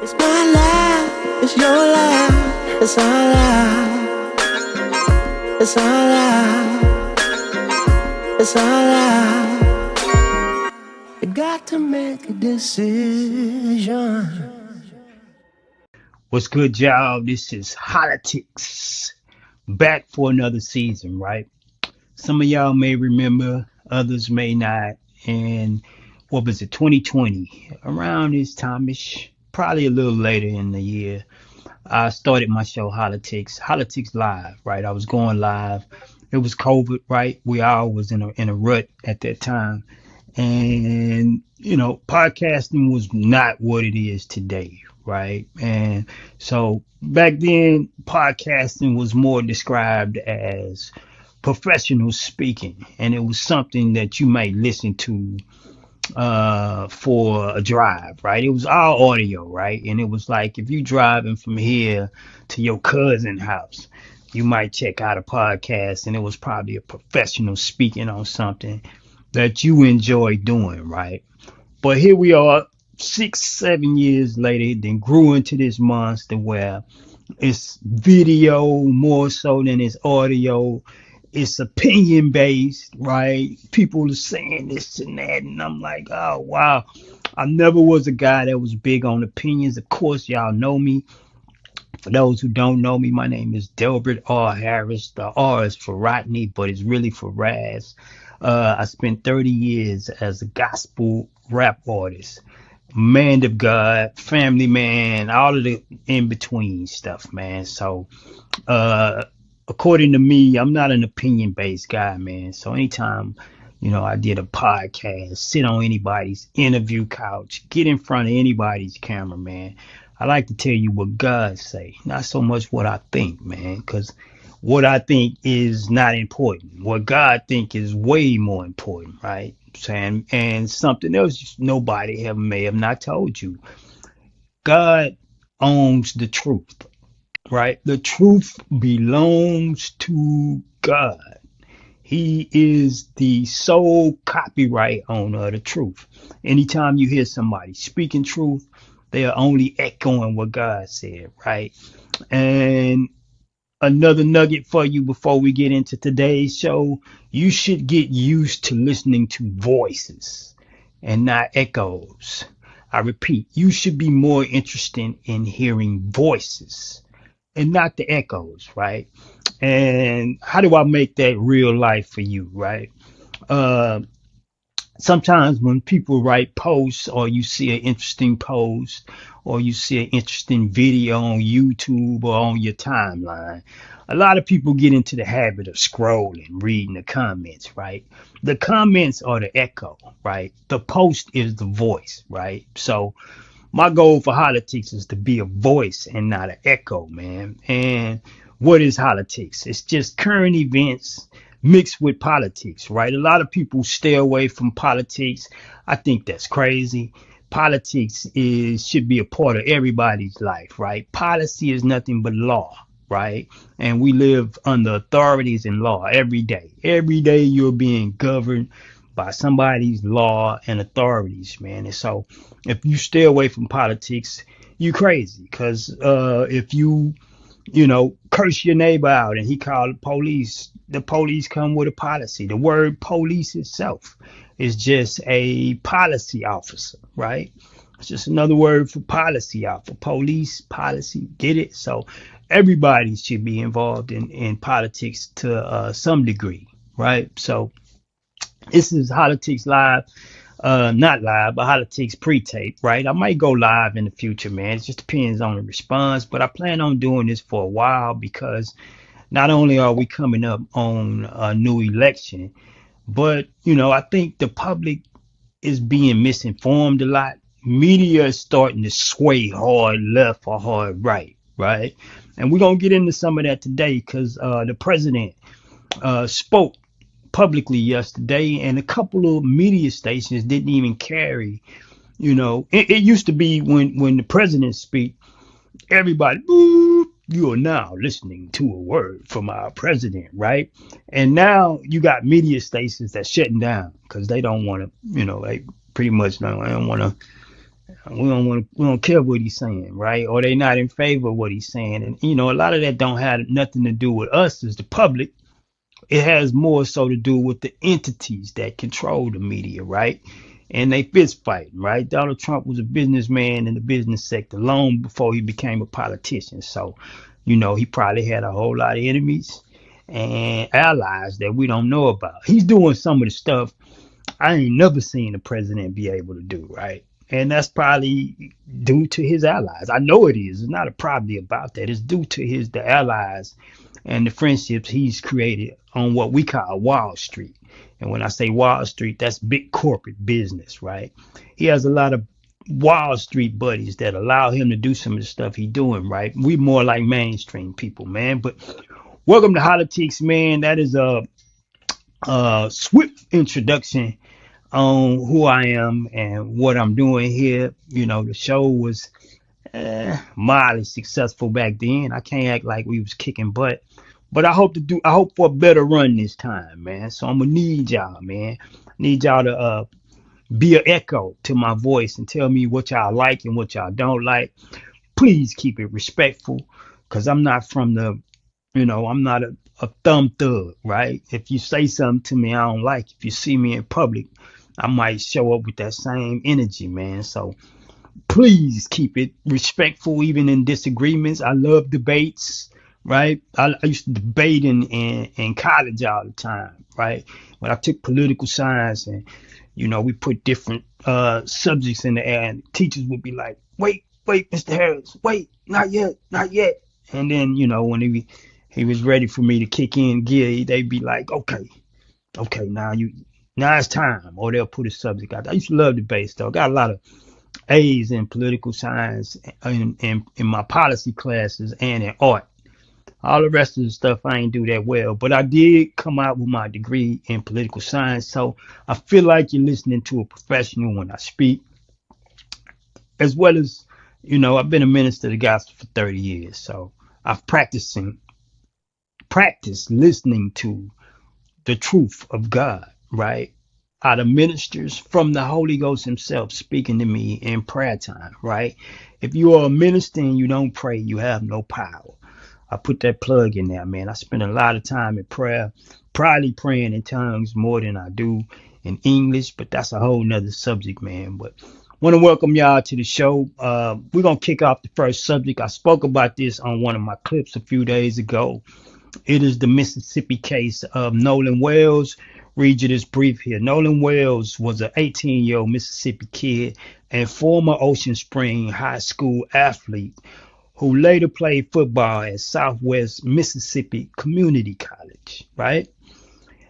It's my life, it's your life, it's our life, it's our life, it's our life. You got to make a decision. What's good, y'all? This is Hollatics back for another season, right? Some of y'all may remember, others may not. And what was it, 2020? Around this time-ish, probably a little later in the year, I started my show Hollatics Live, right? I was going live. It was COVID, right? We all was in a rut at that time. And podcasting was not what it is today, right? And so back then podcasting was more described as professional speaking, and it was something that you might listen to for a drive, right? It was all audio, right? And it was like if you driving from here to your cousin's house, you might check out a podcast, and it was probably a professional speaking on something that you enjoy doing, right? But here we are, 6, 7 years later, then grew into this monster where it's video more so than it's audio. It's opinion based, right? People are saying this and that, and I'm like, oh wow. I never was a guy that was big on opinions. Of course, y'all know me. For those who don't know me, my name is Delbert R. Harris. The R is for Rodney, but it's really for RAS. I spent 30 years as a gospel rap artist, man of God, family man, all of the in between stuff, man. So, uh, according to me, I'm not an opinion based guy, man. So anytime, I did a podcast, sit on anybody's interview couch, get in front of anybody's camera, man. I like to tell you what God say, not so much what I think, man, because what I think is not important. What God think is way more important, right? Saying and something else nobody have may have not told you. God owns the truth, right? The truth belongs to God. He is the sole copyright owner of the truth. Anytime you hear somebody speaking truth, they are only echoing what God said, right? And another nugget for you before we get into today's show, you should get used to listening to voices and not echoes. I repeat, you should be more interested in hearing voices and not the echoes, right? And how do I make that real life for you, right? Uh, Sometimes when people write posts or you see an interesting post or you see an interesting video on YouTube or on your timeline, a lot of people get into the habit of scrolling, reading the comments, right? The comments are the echo, right? The post is the voice, right? So my goal for Hollatics is to be a voice and not an echo, man. And what is Hollatics? It's just current events mixed with politics, right? A lot of people stay away from politics. I think that's crazy. Politics is should be a part of everybody's life, right? Policy is nothing but law, right? And we live under authorities and law every day. Every day you're being governed by somebody's law and authorities, man. And so if you stay away from politics, you crazy. Because if you curse your neighbor out and he called the police come with a policy. The word police itself is just a policy officer, right? It's just another word for policy officer. Police, policy, get it? So everybody should be involved in politics to some degree, right? So this is Hollatics Live, not live, but Hollatics pre-tape, right? I might go live in the future, man. It just depends on the response, but I plan on doing this for a while because not only are we coming up on a new election, but I think the public is being misinformed a lot. Media is starting to sway hard left or hard right, right? And we're gonna get into some of that today because the president spoke publicly yesterday, and a couple of media stations didn't even carry. It used to be when the president speak, everybody, boo, you are now listening to a word from our president, right? And now you got media stations that shutting down because they don't want to, they pretty much don't want to We don't care what he's saying, right? Or they not in favor of what he's saying. And a lot of that don't have nothing to do with us as the public. It has more so to do with the entities that control the media, right? And they fist fighting, right? Donald Trump was a businessman in the business sector long before he became a politician. So, he probably had a whole lot of enemies and allies that we don't know about. He's doing some of the stuff I ain't never seen a president be able to do, right? And that's probably due to his allies. I know it is. It's not a probably about that. It's due to the allies and the friendships he's created on what we call Wall Street. And when I say Wall Street, that's big corporate business, right? He has a lot of Wall Street buddies that allow him to do some of the stuff he's doing, right? We more like mainstream people, man. But welcome to Hollatics, man. That is a swift introduction on who I am and what I'm doing here. The show was mildly successful back then. I can't act like we was kicking butt, but I hope for a better run this time, man. So I'm gonna need y'all, man. I need y'all to be an echo to my voice and tell me what y'all like and what y'all don't like. Please keep it respectful, cause I'm not from the I'm not a thumb thug, right? If you say something to me I don't like, if you see me in public, I might show up with that same energy, man. So please keep it respectful, even in disagreements. I love debates, right? I used to debate in college all the time, right? When I took political science and, we put different subjects in the air and teachers would be like, wait, Mr. Harris, wait, not yet, not yet. And then, when he was ready for me to kick in gear, they'd be like, okay, now it's time, or they'll put a subject out. I used to love debates, though. Got a lot of A's in political science in my policy classes and in art. All the rest of the stuff I ain't do that well, but I did come out with my degree in political science, so I feel like you're listening to a professional when I speak, as well as, I've been a minister of the gospel for 30 years, so I've practiced listening to the truth of God, right? Out of ministers from the Holy Ghost himself speaking to me in prayer time, right? If you are a minister and you don't pray, you have no power. I put that plug in there, man. I spend a lot of time in prayer, probably praying in tongues more than I do in English, but that's a whole nother subject, man. But want to welcome y'all to the show. We're going to kick off the first subject. I spoke about this on one of my clips a few days ago. It is the Mississippi case of Nolen Wells. Read you this brief here. Nolen Wells was an 18-year-old Mississippi kid and former Ocean Spring High School athlete who later played football at Southwest Mississippi Community College, right?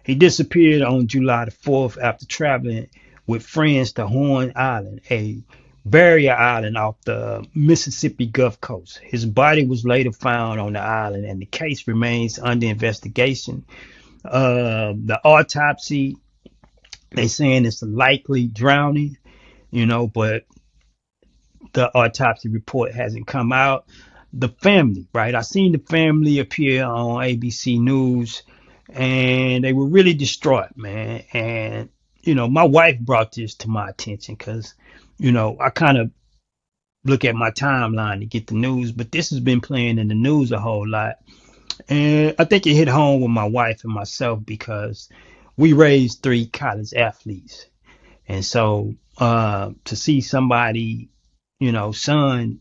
He disappeared on July the 4th after traveling with friends to Horn Island, a barrier island off the Mississippi Gulf Coast. His body was later found on the island, and the case remains under investigation. The autopsy, they saying it's a likely drowning, but the autopsy report hasn't come out. The family, right? I seen the family appear on ABC News, and they were really distraught, man. And my wife brought this to my attention because I kind of look at my timeline to get the news, but this has been playing in the news a whole lot. And I think it hit home with my wife and myself because we raised 3 college athletes. And so to see somebody, son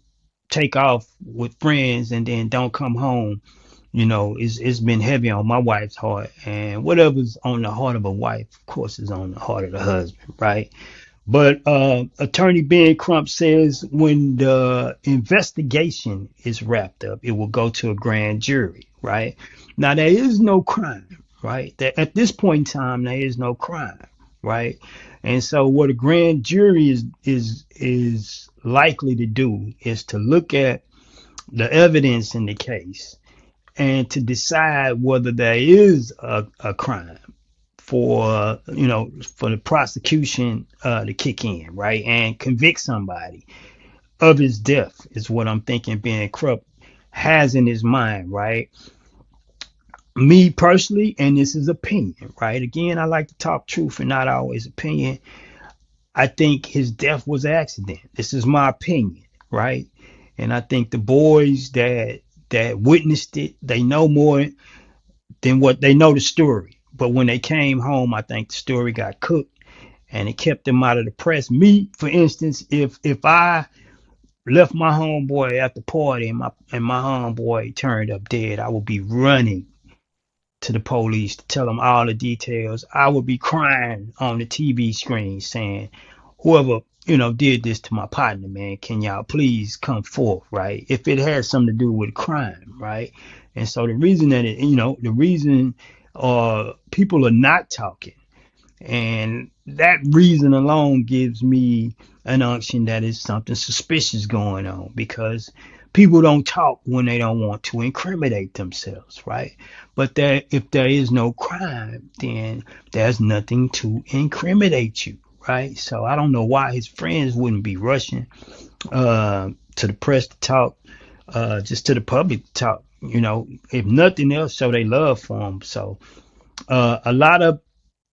take off with friends and then don't come home, it's been heavy on my wife's heart. And whatever's on the heart of a wife, of course, is on the heart of the husband, right? But Attorney Ben Crump says when the investigation is wrapped up, it will go to a grand jury, right? Now, there is no crime, right? At this point in time, there is no crime, right? And so what a grand jury is likely to do is to look at the evidence in the case and to decide whether there is a crime for the prosecution to kick in, right, and convict somebody of his death is what I'm thinking Ben Crump has in his mind, right? Me personally, and this is opinion, right? Again, I like to talk truth and not always opinion. I think his death was an accident. This is my opinion, right? And I think the boys that witnessed it, they know more than what they know the story. But when they came home, I think the story got cooked and it kept them out of the press. Me, for instance, if I left my homeboy at the party and my homeboy turned up dead, I would be running to the police to tell them all the details. I would be crying on the TV screen saying, whoever, did this to my partner, man, can y'all please come forth, right? If it has something to do with crime, right? And so the reason that the reason people are not talking, and that reason alone gives me an unction that is something suspicious going on, because people don't talk when they don't want to incriminate themselves, right? But if there is no crime, then there's nothing to incriminate you, right? So I don't know why his friends wouldn't be rushing to the press to talk, just to the public to talk, if nothing else, show they love for him. So a lot of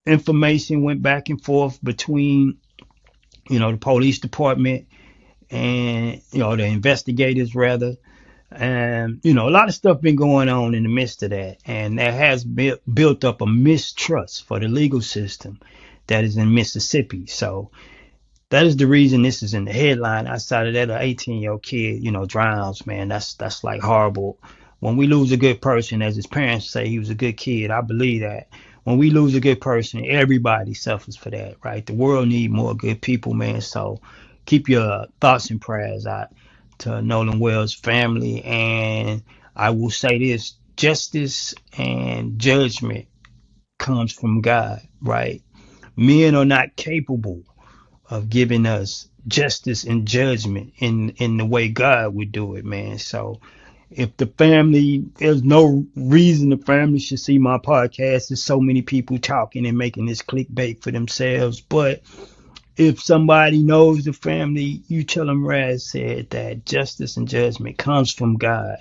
information went back and forth between, the police department and, the investigators rather. And, a lot of stuff been going on in the midst of that. And there has built up a mistrust for the legal system that is in Mississippi. So that is the reason this is in the headline. Outside of that, an 18-year-old kid, drowns, man. That's like horrible. When we lose a good person, as his parents say, he was a good kid. I believe that. When we lose a good person, everybody suffers for that, right? The world need more good people, man. So keep your thoughts and prayers out to Nolen Wells' family. And I will say this: justice and judgment comes from God, right? Men are not capable of giving us justice and judgment in the way God would do it, man. So if the family, there's no reason the family should see my podcast. There's so many people talking and making this clickbait for themselves. But if somebody knows the family, you tell them RAS said that justice and judgment comes from God.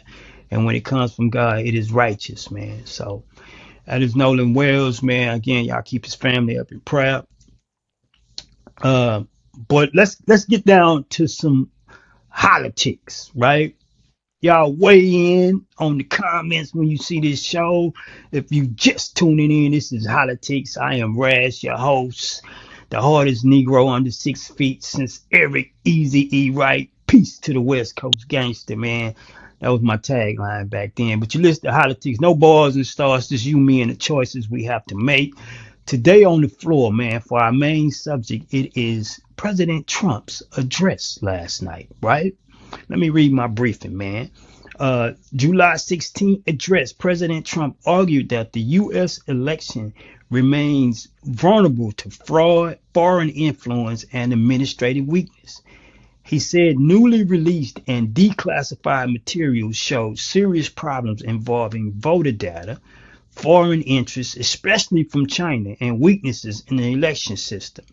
And when it comes from God, it is righteous, man. So that is Nolen Wells, man. Again, y'all keep his family up in prayer. But let's get down to some Hollatics, right? Y'all weigh in on the comments when you see this show. If you just tuning in, this is Hollatics. I am RAS, your host, the hardest Negro under 6 feet since Eric Easy E. Wright. Peace to the West Coast gangster, man. That was my tagline back then. But you listen to Hollatics, no bars and stars, just you, me, and the choices we have to make. Today on the floor, man, for our main subject, it is President Trump's address last night, right? Let me read my briefing, man. July 16th address, President Trump argued that the U.S. election remains vulnerable to fraud, foreign influence, and administrative weakness. He said newly released and declassified materials showed serious problems involving voter data, foreign interests, especially from China, and weaknesses in the election system.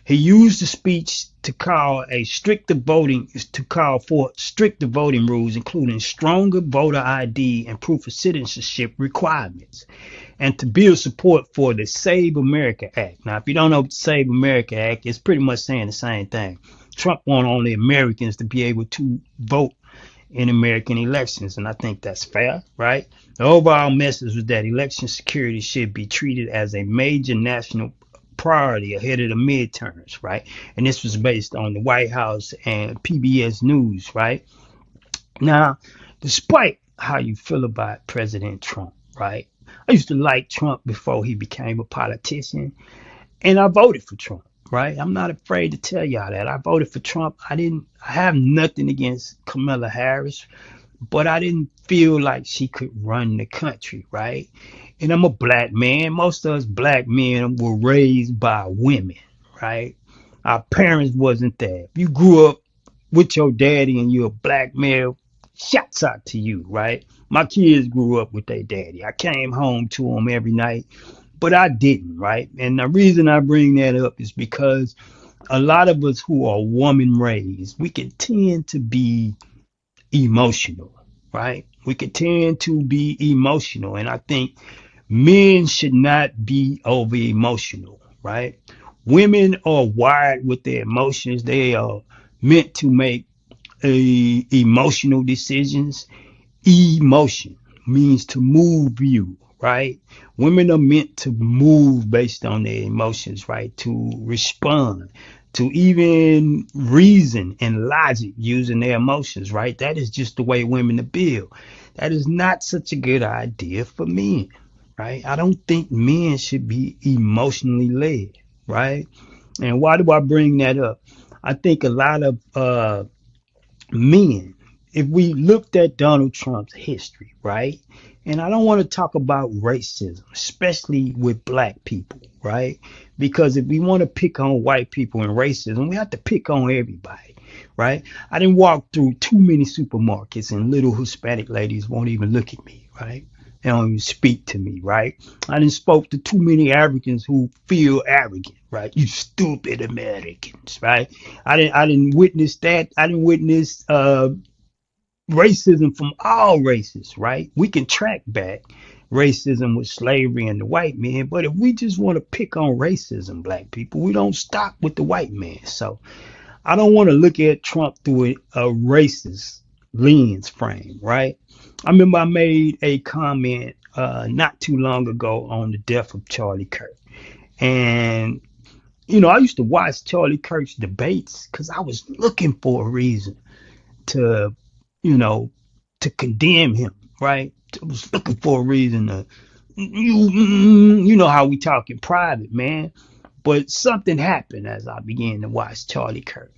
He used the speech to call for stricter voting rules, including stronger voter ID and proof of citizenship requirements, and to build support for the Save America Act. Now, if you don't know what the Save America Act is, pretty much saying the same thing. Trump wants only Americans to be able to vote in American elections, and I think that's fair, right? The overall message was that election security should be treated as a major national priority ahead of the midterms, right? And this was based on the White House and PBS News, right? Now, despite how you feel about President Trump, right? I used to like Trump before he became a politician, and I voted for Trump, right? I'm not afraid to tell y'all that. I voted for Trump. I have nothing against Kamala Harris, but I didn't feel like she could run the country, right? And I'm a black man. Most of us black men were raised by women, right? Our parents wasn't there. If you grew up with your daddy and you're a black male, shouts out to you, right? My kids grew up with their daddy. I came home to them every night, but I didn't, right? And the reason I bring that up is because a lot of us who are woman raised, we can tend to be emotional, right? We can tend to be emotional. And I think men should not be over emotional, right? Women are wired with their emotions. They are meant to make emotional decisions. Emotion means to move you, right? Women are meant to move based on their emotions, right? To respond, to even reason and logic using their emotions, right? That is just the way women are built. That is not such a good idea for men, right? I don't think men should be emotionally led, right? And why do I bring that up? I think a lot of men, if we looked at Donald Trump's history, right? And I don't want to talk about racism, especially with black people, right? Because if we want to pick on white people and racism, we have to pick on everybody, right? I didn't walk through too many supermarkets and little Hispanic ladies won't even look at me, right? They don't even speak to me, right? I didn't spoke to too many Africans who feel arrogant, right? You stupid Americans, right? I didn't witness that. I didn't witness racism from all races, right? We can track back racism with slavery and the white man, but if we just want to pick on racism, black people, we don't stop with the white man. So I don't want to look at Trump through a racist lens frame, right? I remember I made a comment not too long ago on the death of Charlie Kirk. And, I used to watch Charlie Kirk's debates because I was looking for a reason to, you know, to condemn him, right? I was looking for a reason to, you know how we talk in private, man. But something happened as I began to watch Charlie Kirk.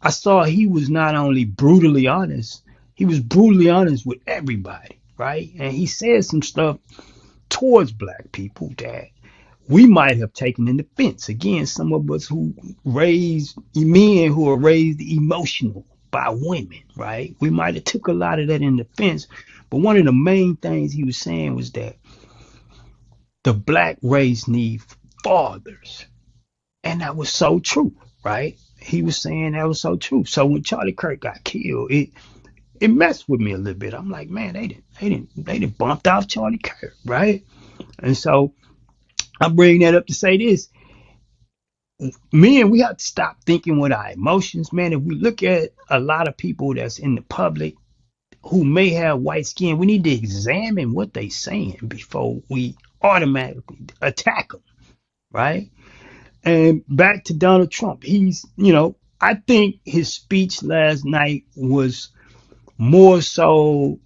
I saw he was not only brutally honest, he was brutally honest with everybody, right? And he said some stuff towards black people that we might have taken in defense. Again, some of us who raised men who are raised emotional by women, right? We might have took a lot of that in defense. But one of the main things he was saying was that the black race needs fathers. And that was so true, right? He was saying that was so true. So when Charlie Kirk got killed, it messed with me a little bit. I'm like, man, they didn't bumped off Charlie Kirk, right? And so I bring that up to say this. Men, we have to stop thinking with our emotions, man. If we look at a lot of people that's in the public who may have white skin, we need to examine what they saying before we automatically attack them, right? And back to Donald Trump. I think his speech last night was more so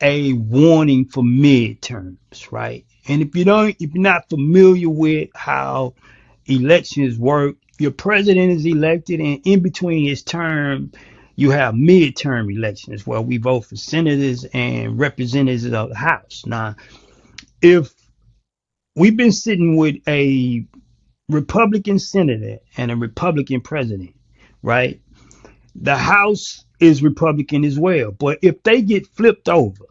a warning for midterms, right? And if you're not familiar with how elections work, your president is elected, and in between his term, you have midterm elections where we vote for senators and representatives of the House. Now, if we've been sitting with a Republican senator and a Republican president, right? The House is Republican as well. But if they get flipped over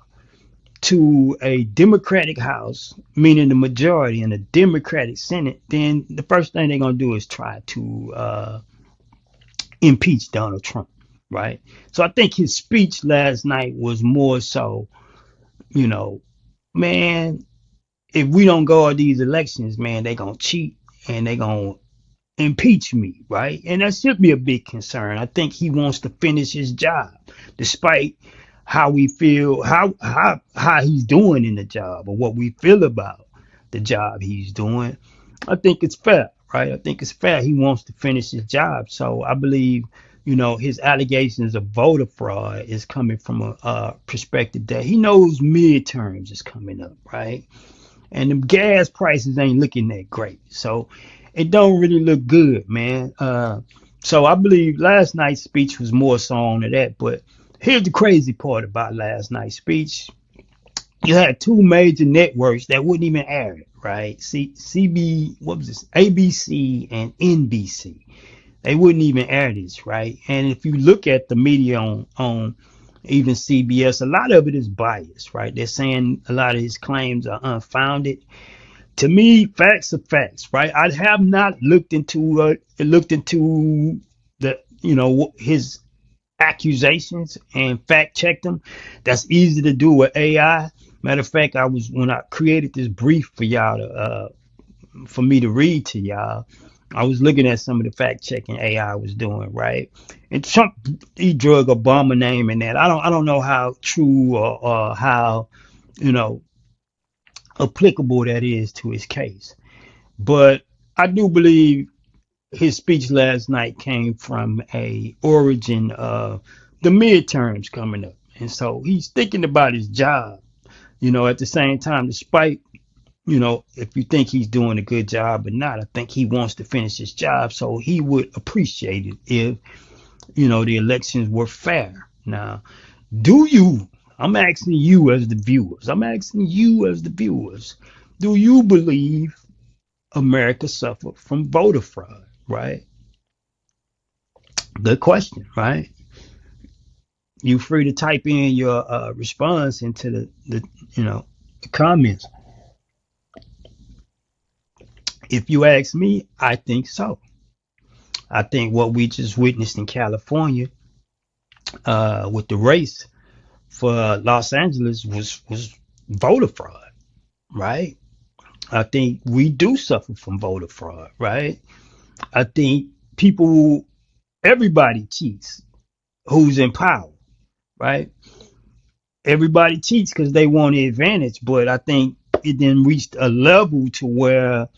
to a Democratic House, meaning the majority, and a Democratic Senate, then the first thing they're going to do is try to impeach Donald Trump, right? So I think his speech last night was more so, you know, man, if we don't go to these elections, man, they're going to cheat and they're going to impeach me, right? And that should be a big concern. I think he wants to finish his job, despite how we feel, how he's doing in the job, or what we feel about the job he's doing. I think it's fair, right? I think it's fair. He wants to finish his job, so I believe, his allegations of voter fraud is coming from a perspective that he knows midterms is coming up, right? And the gas prices ain't looking that great. So it don't really look good, man. So I believe last night's speech was more so on to that. But here's the crazy part about last night's speech. You had two major networks that wouldn't even air it, right? What was this? ABC and NBC. They wouldn't even air this, right? And if you look at the media on even CBS, a lot of it is biased, right? They're saying a lot of his claims are unfounded. To me, facts are facts, right? I have not looked into the his accusations and fact checked them. That's easy to do with AI. Matter of fact, when I created this brief for y'all to for me to read to y'all. I was looking at some of the fact checking AI was doing, right? And Trump, he drug Obama name in that. I don't know how true or how, you know, applicable that is to his case. But I do believe his speech last night came from a origin of the midterms coming up. And so he's thinking about his job, at the same time, despite, if you think he's doing a good job or not, I think he wants to finish his job. So he would appreciate it if, the elections were fair. Now, do you, I'm asking you as the viewers, do you believe America suffered from voter fraud, right? Good question, right? You free to type in your response into the comments. If you ask me, I think so. I think what we just witnessed in California with the race for Los Angeles was voter fraud, right? I think we do suffer from voter fraud, right? I think everybody cheats who's in power, right? Everybody cheats because they want the advantage, but I think it then reached a level to where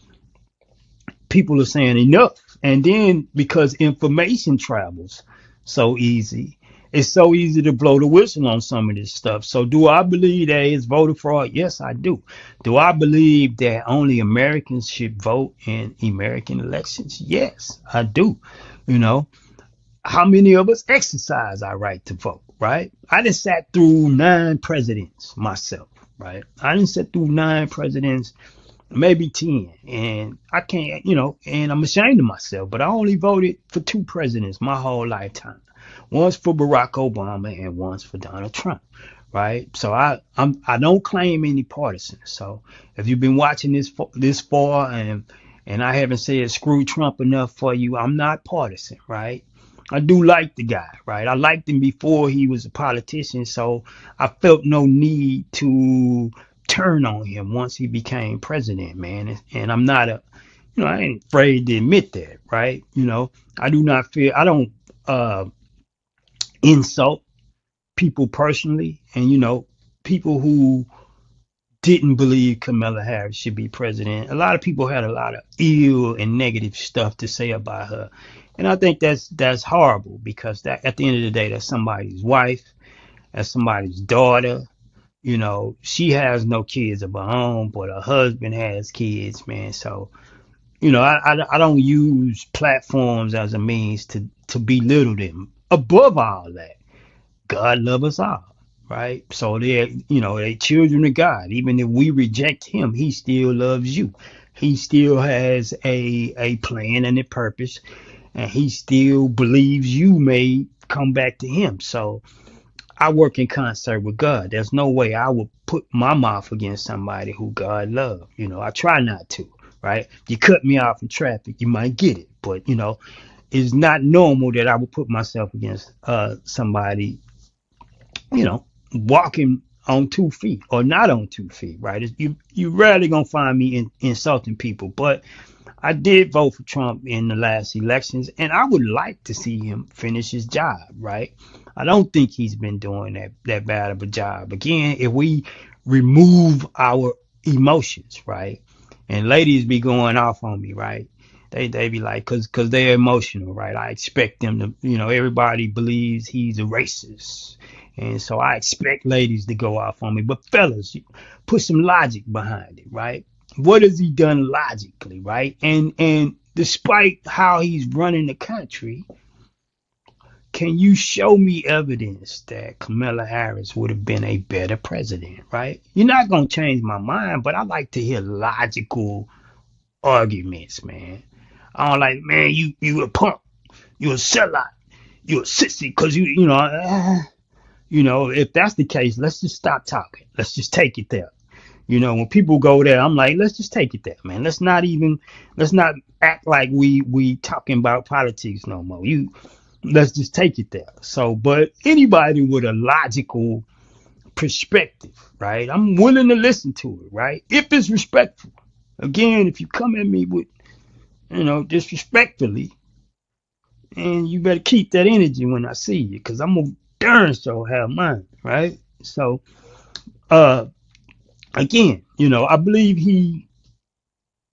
people are saying enough. And then because information travels so easy, it's so easy to blow the whistle on some of this stuff. So do I believe there is voter fraud? Yes, I do. Do I believe that only Americans should vote in American elections? Yes, I do. You know, how many of us exercise our right to vote, right? I just sat through 9 presidents myself, right? I didn't sit through 9 presidents, maybe 10. And I can't, and I'm ashamed of myself, but I only voted for 2 presidents my whole lifetime. Once for Barack Obama and once for Donald Trump, right? So I don't claim any partisan. So if you've been watching this far and I haven't said screw Trump enough for you, I'm not partisan, right? I do like the guy, right? I liked him before he was a politician, so I felt no need to turn on him once he became president, man. And I'm not I ain't afraid to admit that, right? I do not feel, I don't insult people personally, and people who didn't believe Kamala Harris should be president. A lot of people had a lot of ill and negative stuff to say about her. And I think that's horrible because that at the end of the day, that's somebody's wife, that's somebody's daughter. She has no kids of her own, but her husband has kids, man. So, I don't use platforms as a means to belittle them. Above all that, God love us all, right? So they're children of God. Even if we reject him, he still loves you. He still has a plan and a purpose, and he still believes you may come back to him. So I work in concert with God. There's no way I would put my mouth against somebody who God loves. I try not to, right? If you cut me off in traffic, you might get it. But, it's not normal that I would put myself against somebody, walking on 2 feet or not on 2 feet, right? You rarely gonna find me insulting people, but I did vote for Trump in the last elections, and I would like to see him finish his job, right? I don't think he's been doing that bad of a job. Again, if we remove our emotions, right? And ladies be going off on me, right? They be like, cause they're emotional, right? I expect them to, everybody believes he's a racist. And so I expect ladies to go off on me. But fellas, put some logic behind it, right? What has he done logically, right? And despite how he's running the country, can you show me evidence that Kamala Harris would have been a better president, right? You're not gonna change my mind, but I like to hear logical arguments, man. I don't like, man, you a punk, you a sellout, you a sissy, cause if that's the case, let's just stop talking. Let's just take it there. When people go there, I'm like, let's just take it there, man. Let's not act like we talking about politics no more. Let's just take it there. So, but anybody with a logical perspective, right? I'm willing to listen to it, right? If it's respectful, Again, if you come at me with, disrespectfully, and you better keep that energy when I see you, because I'm gonna darn sure have mine, right? So, uh, again, I believe he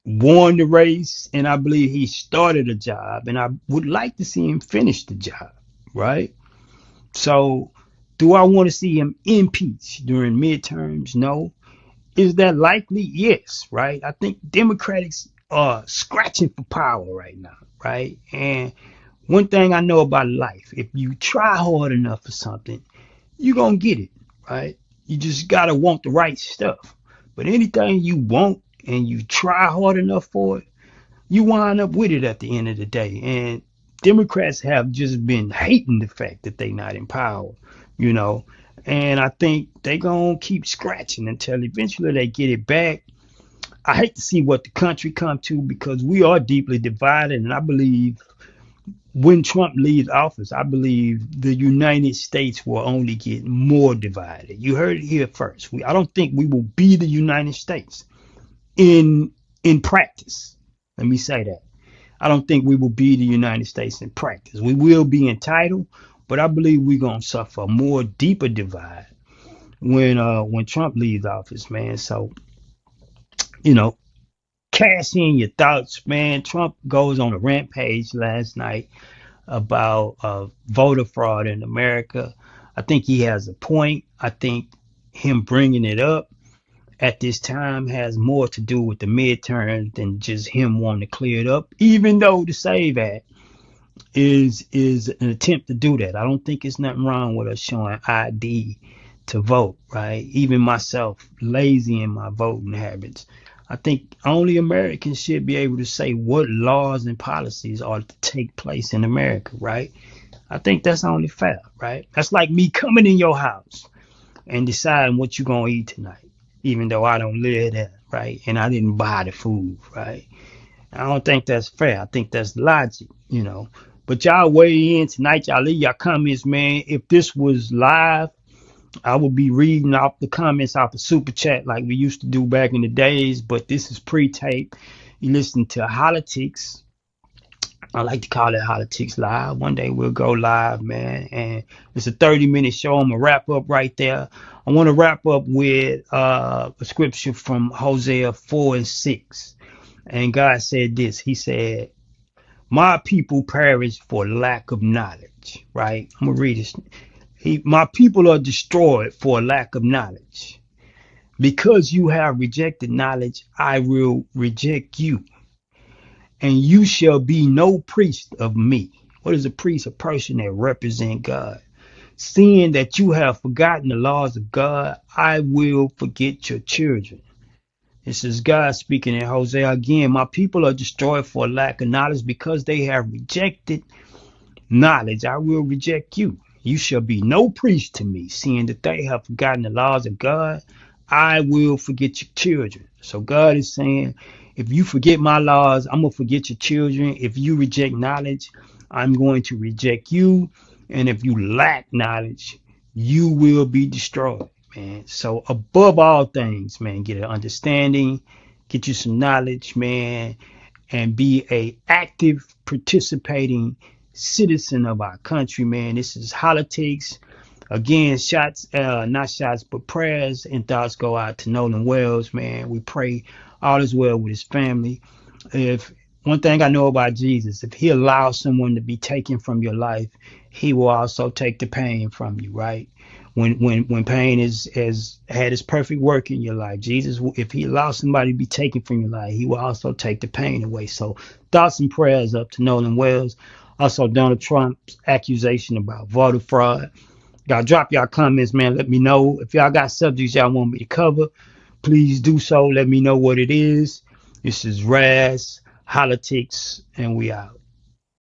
won the race, and I believe he started a job, and I would like to see him finish the job, right? So, do I want to see him impeached during midterms? No. Is that likely? Yes, right? I think Democrats are scratching for power right now, right? And one thing I know about life, if you try hard enough for something, you're going to get it, right? You just got to want the right stuff. But anything you want and you try hard enough for it, you wind up with it at the end of the day. And Democrats have just been hating the fact that they're not in power, you know. And I think they're going to keep scratching until eventually they get it back. I hate to see what the country come to because we are deeply divided. And I believe when Trump leaves office, I believe the United States will only get more divided. You heard it here first. I don't think we will be the United States in practice. Let me say that. I don't think we will be the United States in practice. We will be entitled, but I believe we're gonna suffer a more deeper divide when Trump leaves office, man. So, you know, cash in your thoughts, man. Trump goes on a rampage last night about voter fraud in America. I think he has a point. I think him bringing it up at this time has more to do with the midterm than just him wanting to clear it up, even though the SAVE Act is an attempt to do that. I don't think it's nothing wrong with us showing ID to vote, right? Even myself, lazy in my voting habits. I think only Americans should be able to say what laws and policies are to take place in America, right? I think that's only fair, right? That's like me coming in your house and deciding what you're going to eat tonight, even though I don't live there, right? And I didn't buy the food, right? I don't think that's fair. I think that's logic. But y'all weigh in tonight. Y'all leave your comments, man. If this was live, I would be reading off the comments off the super chat like we used to do back in the days. But this is pre-tape. You listen to Hollatics. I like to call it Hollatics Live. One day we'll go live, man. And it's a 30-minute show. I'm going to wrap up right there. I want to wrap up with a scripture from Hosea 4:6. And God said this. He said, my people perish for lack of knowledge, right? I'm going to read this. My people are destroyed for lack of knowledge. Because you have rejected knowledge, I will reject you. And you shall be no priest of me. What is a priest? A person that represents God. Seeing that you have forgotten the laws of God, I will forget your children. This is God speaking in Hosea again. My people are destroyed for lack of knowledge because they have rejected knowledge. I will reject you. You shall be no priest to me, seeing that they have forgotten the laws of God. I will forget your children. So God is saying, if you forget my laws, I'm going to forget your children. If you reject knowledge, I'm going to reject you. And if you lack knowledge, you will be destroyed, man. So above all things, man, get an understanding, get you some knowledge, man, and be a active, participating citizen of our country, man. This is Hollatics. Again, not shots, but prayers and thoughts go out to Nolen Wells, man. We pray all is well with his family. If one thing I know about Jesus, if he allows someone to be taken from your life, he will also take the pain from you, right? When pain has had its perfect work in your life, Jesus, if he allows somebody to be taken from your life, he will also take the pain away. So thoughts and prayers up to Nolen Wells. Also, Donald Trump's accusation about voter fraud. Y'all drop y'all comments, man. Let me know if y'all got subjects y'all want me to cover. Please do so. Let me know what it is. This is RAS, Hollatics, and we out.